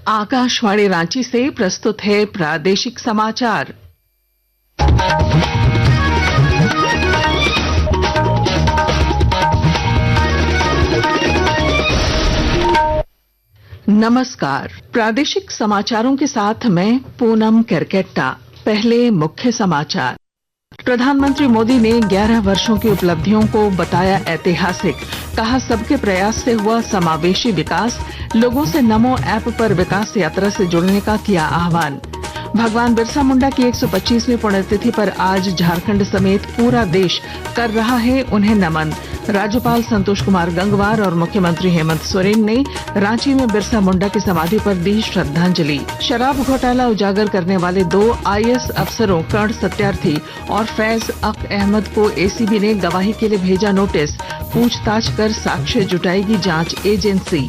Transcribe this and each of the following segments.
आकाशवाणी रांची से प्रस्तुत है प्रादेशिक समाचार। नमस्कार, प्रादेशिक समाचारों के साथ मैं पूनम केरकेट्टा। पहले मुख्य समाचार। प्रधानमंत्री मोदी ने 11 वर्षों की उपलब्धियों को बताया ऐतिहासिक। कहा, सबके प्रयास से हुआ समावेशी विकास। लोगों से नमो ऐप पर विकास यात्रा से जुड़ने का किया आह्वान। भगवान बिरसा मुंडा की 125वीं पुण्यतिथि पर आज झारखंड समेत पूरा देश कर रहा है उन्हें नमन। राज्यपाल संतोष कुमार गंगवार और मुख्यमंत्री हेमंत सोरेन ने रांची में बिरसा मुंडा की समाधि पर दी श्रद्धांजलि। शराब घोटाला उजागर करने वाले 2 IAS अफसरों कर्ण सत्यार्थी और फैज अक अहमद को ACB ने गवाही के लिए भेजा नोटिस। पूछताछ कर साक्ष्य जुटाएगी जांच एजेंसी।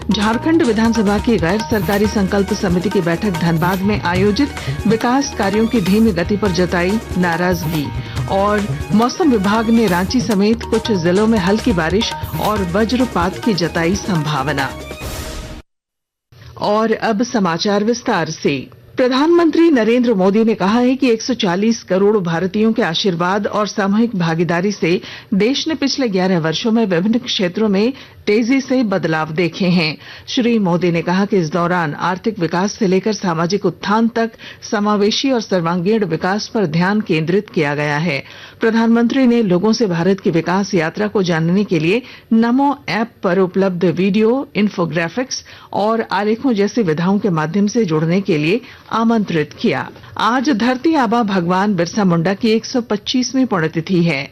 झारखंड विधानसभा की गैर सरकारी संकल्प समिति की बैठक धनबाद में आयोजित। विकास कार्यों की धीमी गति पर जताई नाराजगी। और मौसम विभाग ने रांची समेत कुछ जिलों में हल्की बारिश और वज्रपात की जताई संभावना। और अब समाचार विस्तार से। प्रधानमंत्री नरेंद्र मोदी ने कहा है कि 140 करोड़ भारतीयों के आशीर्वाद और सामूहिक भागीदारी से देश ने पिछले 11 वर्षों में विभिन्न क्षेत्रों में तेजी से बदलाव देखे हैं। श्री मोदी ने कहा कि इस दौरान आर्थिक विकास से लेकर सामाजिक उत्थान तक समावेशी और सर्वांगीण विकास पर ध्यान केंद्रित किया गया है। प्रधानमंत्री ने लोगों से भारत की विकास यात्रा को जानने के लिए नमो ऐप पर उपलब्ध वीडियो, इन्फोग्राफिक्स और आलेखों जैसी विधाओं के माध्यम से जुड़ने के लिए आमंत्रित किया। आज धरती आबा भगवान बिरसा मुंडा की 125वीं पुण्यतिथि है।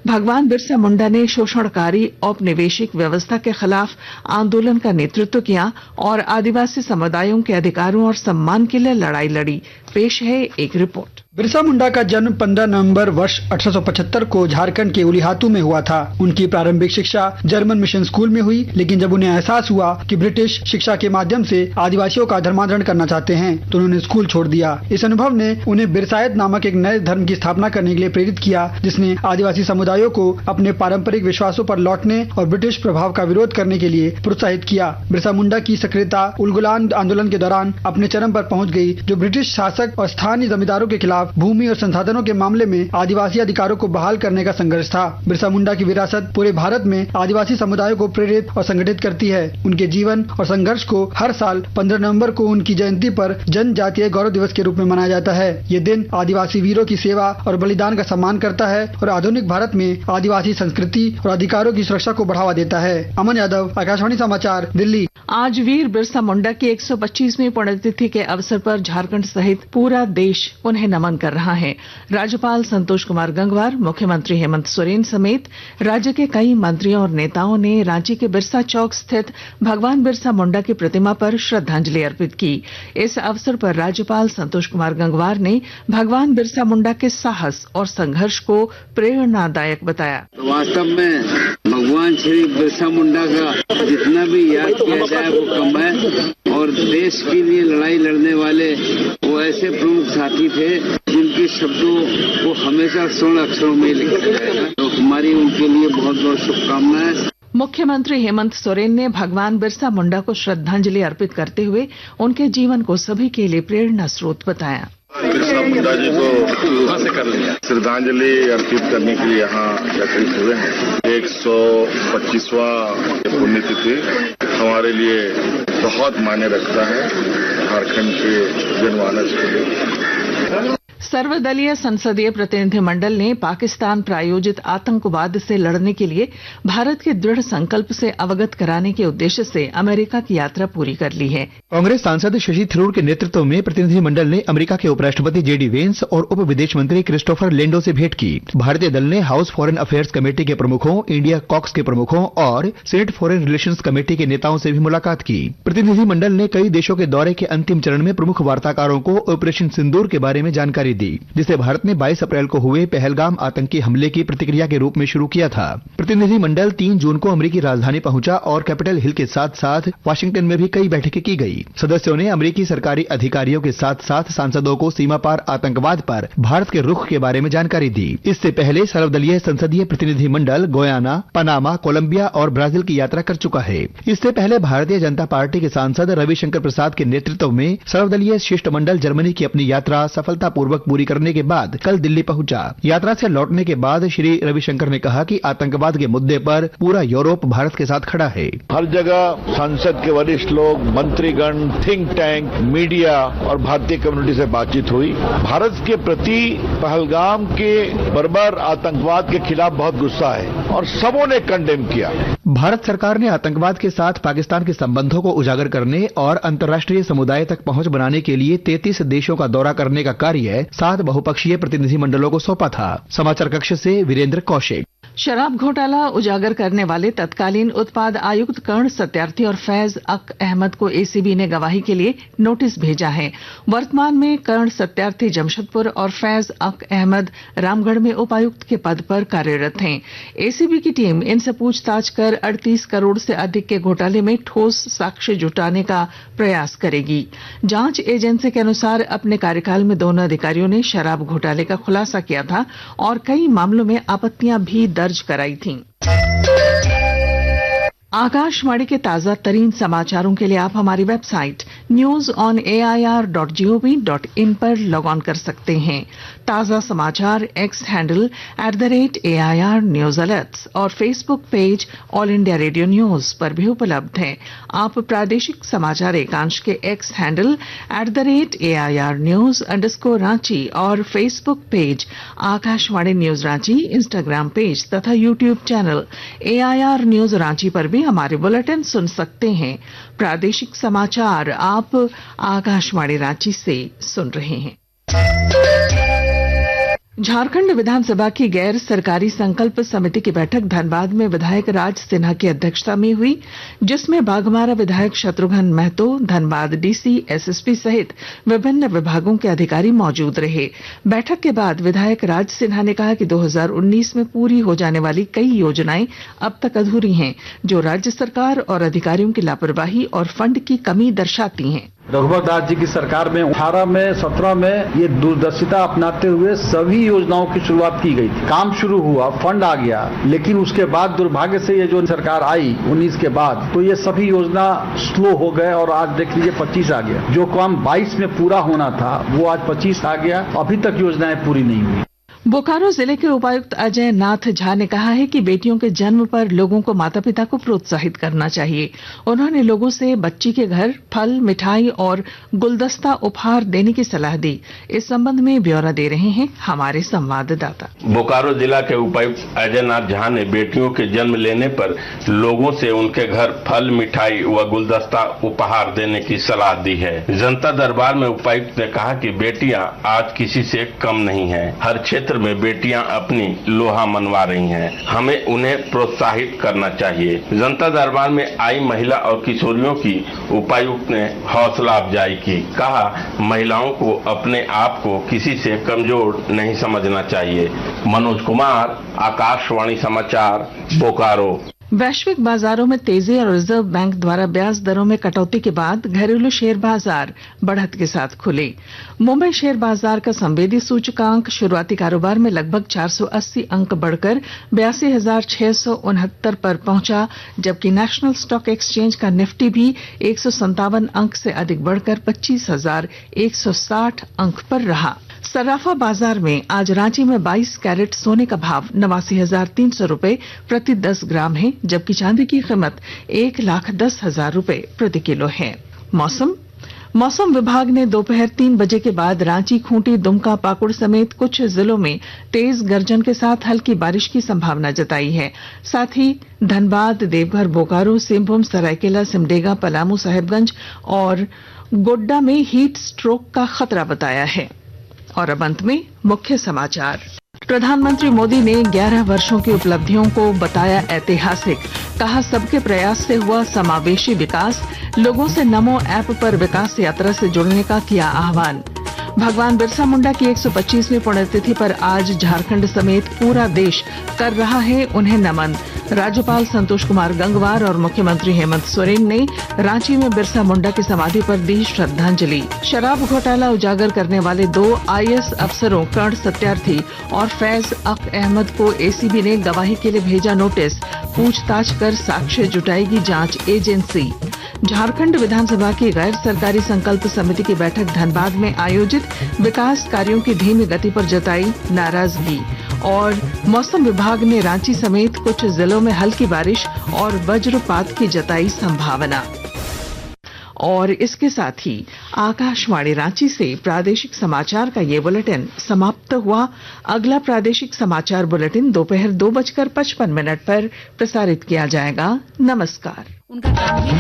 भगवान बिरसा मुंडा ने शोषणकारी औपनिवेशिक व्यवस्था के खिलाफ आंदोलन का नेतृत्व किया और आदिवासी समुदायों के अधिकारों और सम्मान के लिए लड़ाई लड़ी। पेश है एक रिपोर्ट। बिरसा मुंडा का जन्म 15 नवंबर वर्ष 1875 को झारखंड के उलिहातू में हुआ था। उनकी प्रारंभिक शिक्षा जर्मन मिशन स्कूल में हुई, लेकिन जब उन्हें एहसास हुआ कि ब्रिटिश शिक्षा के माध्यम से आदिवासियों का धर्मांतरण करना चाहते हैं, तो उन्होंने स्कूल छोड़ दिया। इस अनुभव ने उन्हें बिरसायत नामक एक नए धर्म की स्थापना करने के लिए प्रेरित किया, जिसने आदिवासी समुदायों को अपने पारंपरिक विश्वासों पर लौटने और ब्रिटिश प्रभाव का विरोध करने के लिए प्रोत्साहित किया। बिरसा मुंडा की सक्रियता उलगुलान आंदोलन के दौरान अपने चरम पर पहुंच गई, जो ब्रिटिश शासक और स्थानीय जमींदारों के खिलाफ भूमि और संसाधनों के मामले में आदिवासी अधिकारों को बहाल करने का संघर्ष था। बिरसा मुंडा की विरासत पूरे भारत में आदिवासी समुदायों को प्रेरित और संगठित करती है। उनके जीवन और संघर्ष को हर साल 15 नवंबर को उनकी जयंती पर जनजातीय गौरव दिवस के रूप में मनाया जाता है। ये दिन आदिवासी वीरों की सेवा और बलिदान का सम्मान करता है और आधुनिक भारत में आदिवासी संस्कृति और अधिकारों की सुरक्षा को बढ़ावा देता है। अमन यादव, आकाशवाणी समाचार, दिल्ली। आज वीर बिरसा मुंडा की 125वीं पुण्यतिथि के अवसर पर झारखंड सहित पूरा देश उन्हें नमन कर रहा है। राज्यपाल संतोष कुमार गंगवार, मुख्यमंत्री हेमंत सोरेन समेत राज्य के कई मंत्रियों और नेताओं ने रांची के बिरसा चौक स्थित भगवान बिरसा मुंडा की प्रतिमा पर श्रद्धांजलि अर्पित की। इस अवसर पर राज्यपाल संतोष कुमार गंगवार ने भगवान बिरसा मुंडा के साहस और संघर्ष को प्रेरणादायक बताया। वास्तव में भगवान श्री बिरसा मुंडा का जितना भी याद किया जाए वो कम है, और देश के लिए लड़ाई लड़ने वाले वो ऐसे प्रमुख साथी थे जिनके शब्दों को हमेशा स्वर्ण अक्षरों में लिखा जाएगा। तो हमारी उनके लिए बहुत बहुत शुभकामनाएं। मुख्यमंत्री हेमंत सोरेन ने भगवान बिरसा मुंडा को श्रद्धांजलि अर्पित करते हुए उनके जीवन को सभी के लिए प्रेरणा स्रोत बताया। बिरसा मुंडा जी को श्रद्धांजलि अर्पित करने के लिए यहाँ एकत्रित हुए हैं। 125वां पुण्यतिथि हमारे लिए बहुत मायने रखता है, झारखंड के जनमानस के लिए। सर्वदलीय संसदीय प्रतिनिधिमंडल ने पाकिस्तान प्रायोजित आतंकवाद से लड़ने के लिए भारत के दृढ़ संकल्प से अवगत कराने के उद्देश्य से अमेरिका की यात्रा पूरी कर ली है। कांग्रेस सांसद शशि थरूर के नेतृत्व में प्रतिनिधिमंडल ने अमेरिका के उपराष्ट्रपति JD वेंस और उप विदेश मंत्री क्रिस्टोफर लेंडो से भेंट की। भारतीय दल ने हाउस फॉरेन अफेयर्स कमेटी के प्रमुखों, इंडिया कॉक्स के प्रमुखों और सेनेट फॉरेन रिलेशंस कमेटी के नेताओं से भी मुलाकात की। प्रतिनिधिमंडल ने कई देशों के दौरे के अंतिम चरण में प्रमुख वार्ताकारों को ऑपरेशन सिंदूर के बारे में जानकारी दी। दी, जिसे भारत ने 22 अप्रैल को हुए पहलगाम आतंकी हमले की प्रतिक्रिया के रूप में शुरू किया था। प्रतिनिधिमंडल 3 जून को अमेरिकी राजधानी पहुंचा और कैपिटल हिल के साथ साथ वाशिंगटन में भी कई बैठकें की गई। सदस्यों ने अमेरिकी सरकारी अधिकारियों के साथ साथ सांसदों को सीमा पार आतंकवाद पर भारत के रुख के बारे में जानकारी दी। इससे पहले सर्वदलीय संसदीय प्रतिनिधिमंडल गोयाना, पनामा, कोलंबिया और ब्राजील की यात्रा कर चुका है। इससे पहले भारतीय जनता पार्टी के सांसद रविशंकर प्रसाद के नेतृत्व में सर्वदलीय शिष्टमंडल जर्मनी की अपनी यात्रा सफलतापूर्वक पूरी करने के बाद कल दिल्ली पहुंचा। यात्रा से लौटने के बाद श्री रविशंकर ने कहा कि आतंकवाद के मुद्दे पर पूरा यूरोप भारत के साथ खड़ा है। हर जगह संसद के वरिष्ठ लोग, मंत्रीगण, थिंक टैंक, मीडिया और भारतीय कम्युनिटी से बातचीत हुई। भारत के प्रति पहलगाम के बर्बर आतंकवाद के खिलाफ बहुत गुस्सा है और सबों ने कंडेम किया। भारत सरकार ने आतंकवाद के साथ पाकिस्तान के संबंधों को उजागर करने और अंतर्राष्ट्रीय समुदाय तक पहुंच बनाने के लिए 33 देशों का दौरा करने का कार्य 7 बहुपक्षीय प्रतिनिधिमंडलों को सौंपा था। समाचार कक्ष से वीरेंद्र कौशिक। शराब घोटाला उजागर करने वाले तत्कालीन उत्पाद आयुक्त कर्ण सत्यार्थी और फैज अक अहमद को एसीबी ने गवाही के लिए नोटिस भेजा है। वर्तमान में कर्ण सत्यार्थी जमशेदपुर और फैज अक अहमद रामगढ़ में उपायुक्त के पद पर कार्यरत हैं। एसीबी की टीम इनसे पूछताछ कर 38 करोड़ से अधिक के घोटाले में ठोस साक्ष्य जुटाने का प्रयास करेगी। जांच एजेंसी के अनुसार अपने कार्यकाल में दोनों अधिकारियों ने शराब घोटाले का खुलासा किया था और कई मामलों में आपत्तियां भी दर्ज कराई थीं। आकाशवाणी के ताजा तरीन समाचारों के लिए आप हमारी वेबसाइट newsonair.gov.in पर लॉग ऑन कर सकते हैं। ताजा समाचार X handle @AIR news alerts और Facebook page All India Radio News पर भी उपलब्ध है। आप प्रादेशिक समाचार एकांश के एक्स हैंडल @AIR न्यूज_रांची और Facebook page Akashvani news Ranchi, Instagram page तथा YouTube channel AIR news Ranchi पर भी हमारे बुलेटिन सुन सकते हैं। प्रादेशिक समाचार आप आकाशवाणी रांची से सुन रहे हैं। झारखंड विधानसभा की गैर सरकारी संकल्प समिति की बैठक धनबाद में विधायक राज सिन्हा की अध्यक्षता में हुई, जिसमें बाघमारा विधायक शत्रुघ्न महतो, धनबाद डीसी, एसएसपी सहित विभिन्न विभागों के अधिकारी मौजूद रहे। बैठक के बाद विधायक राज सिन्हा ने कहा कि 2019 में पूरी हो जाने वाली कई योजनाएं अब तक अधूरी हैं, जो राज्य सरकार और अधिकारियों की लापरवाही और फंड की कमी दर्शाती हैं। रघुवर दास जी की सरकार में 18 में 17 में ये दूरदर्शिता अपनाते हुए सभी योजनाओं की शुरुआत की गई थी। काम शुरू हुआ, फंड आ गया, लेकिन उसके बाद दुर्भाग्य से ये जो सरकार आई 19 के बाद, तो ये सभी योजना स्लो हो गए और आज देख लीजिए 25 आ गया। जो काम 22 में पूरा होना था वो आज 25 आ गया। अभी तक योजनाएं पूरी नहीं हुई। बोकारो जिले के उपायुक्त अजय नाथ झा ने कहा है कि बेटियों के जन्म पर लोगों को माता पिता को प्रोत्साहित करना चाहिए। उन्होंने लोगों से बच्ची के घर फल, मिठाई और गुलदस्ता उपहार देने की सलाह दी। इस संबंध में ब्यौरा दे रहे हैं हमारे संवाददाता। बोकारो जिला के उपायुक्त अजय नाथ झा ने बेटियों के जन्म लेने पर लोगों से उनके घर फल, मिठाई व गुलदस्ता उपहार देने की सलाह दी है। जनता दरबार में उपायुक्त ने कहा कि बेटियां आज किसी से कम नहीं है। हर क्षेत्र में बेटियां अपनी लोहा मनवा रही हैं। हमें उन्हें प्रोत्साहित करना चाहिए। जनता दरबार में आई महिला और किशोरियों की उपायुक्त ने हौसला अफजाई की। कहा, महिलाओं को अपने आप को किसी से कमजोर नहीं समझना चाहिए। मनोज कुमार, आकाशवाणी समाचार, बोकारो। वैश्विक बाजारों में तेजी और रिजर्व बैंक द्वारा ब्याज दरों में कटौती के बाद घरेलू शेयर बाजार बढ़त के साथ खुले। मुंबई शेयर बाजार का संवेदी सूचकांक शुरुआती कारोबार में लगभग 480 अंक बढ़कर 82,669 पर पहुंचा, जबकि नेशनल स्टॉक एक्सचेंज का निफ्टी भी 157 अंक से अधिक बढ़कर 25,160 अंक पर रहा। सराफा बाजार में आज रांची में 22 कैरेट सोने का भाव 89,300 रुपए प्रति 10 ग्राम है, जबकि चांदी की कीमत 1,10,000 रुपए प्रति किलो है। मौसम विभाग ने दोपहर 3 बजे के बाद रांची, खूंटी, दुमका, पाकुड़ समेत कुछ जिलों में तेज गर्जन के साथ हल्की बारिश की संभावना जताई है। साथ ही धनबाद, देवघर, बोकारो, सिंहभूम, सरायकेला, सिमडेगा, पलामू, साहेबगंज और गोड्डा में हीट स्ट्रोक का खतरा बताया है। और अब अंत में मुख्य समाचार। प्रधानमंत्री मोदी ने 11 वर्षों की उपलब्धियों को बताया ऐतिहासिक। कहा, सबके प्रयास से हुआ समावेशी विकास। लोगों से नमो ऐप पर विकास यात्रा से जुड़ने का किया आह्वान। भगवान बिरसा मुंडा की 125वीं पुण्यतिथि पर आज झारखंड समेत पूरा देश कर रहा है उन्हें नमन। राज्यपाल संतोष कुमार गंगवार और मुख्यमंत्री हेमंत सोरेन ने रांची में बिरसा मुंडा की समाधि पर दी श्रद्धांजलि। शराब घोटाला उजागर करने वाले 2 IAS अफसरों कर्ण सत्यार्थी और फैज अक अहमद को एसीबी ने गवाही के लिए भेजा नोटिस। पूछताछ कर साक्ष्य जुटाएगी जांच एजेंसी। झारखंड विधानसभा की गैर सरकारी संकल्प समिति की बैठक धनबाद में आयोजित, विकास कार्यों की धीमी गति पर जताई नाराजगी। और मौसम विभाग ने रांची समेत कुछ जिलों में हल्की बारिश और वज्रपात की जताई संभावना। और इसके साथ ही आकाशवाणी रांची से प्रादेशिक समाचार का ये बुलेटिन समाप्त हुआ। अगला प्रादेशिक समाचार बुलेटिन दोपहर 2:55 पर प्रसारित किया जाएगा। नमस्कार। उनका काम ही